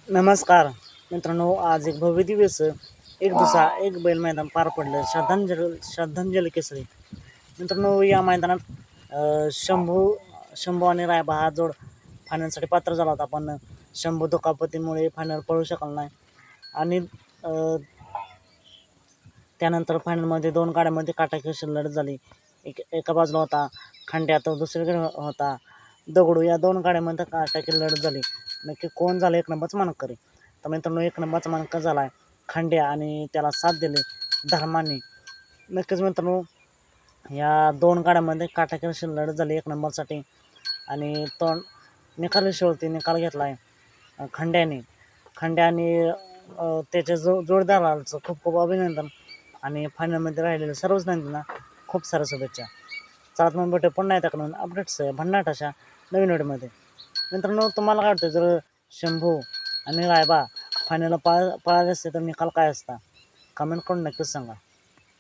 नमस्कार मित्रांनो, आज एक भव्य दिवस एक दुसरा एक बैल मैदान पार पडलं. श्रद्धांजली केसरी. मित्रांनो, या मैदानात शंभू आणि रायबा हा जोड फायनलसाठी पात्र झाला होता, पण शंभू दुखापतीमुळे फायनल पळू शकला नाही. आणि त्यानंतर फायनलमध्ये दोन गाड्यांमध्ये काटाकीची लढत झाली. एका बाजूला होता खंड्या, तर दुसरीकडे होता दगडू. या दोन गाड्यांमध्ये काटाकी लढत झाली. नक्की कोण झालं एक नंबरचा मानकरी? तर मित्रांनो, एक नंबरचा मानकर झाला आहे खंड्या, आणि त्याला साथ दिली धर्माने. नक्कीच मित्रांनो, या दोन गाड्यांमध्ये काटाकीची लढत झाली एक नंबरसाठी, आणि तो निकाल शेवटी निकाल घेतला आहे खंड्याने. त्याच्या जोडदाराचं खूप खूप अभिनंदन, आणि फायनलमध्ये राहिलेले सर्वच त्यांना खूप साऱ्या शुभेच्छा. चला मग भेटू पुन्हा एकदा करून अपडेट्स भन्नाट अशा नवीन व्हिडिओमध्ये. मित्रांनो, तुम्हाला काय वाटतं, जर शंभू आणि रायबा फायनलला पळाले असते तर निकाल काय असता? कमेंट करून नक्कीच सांगा.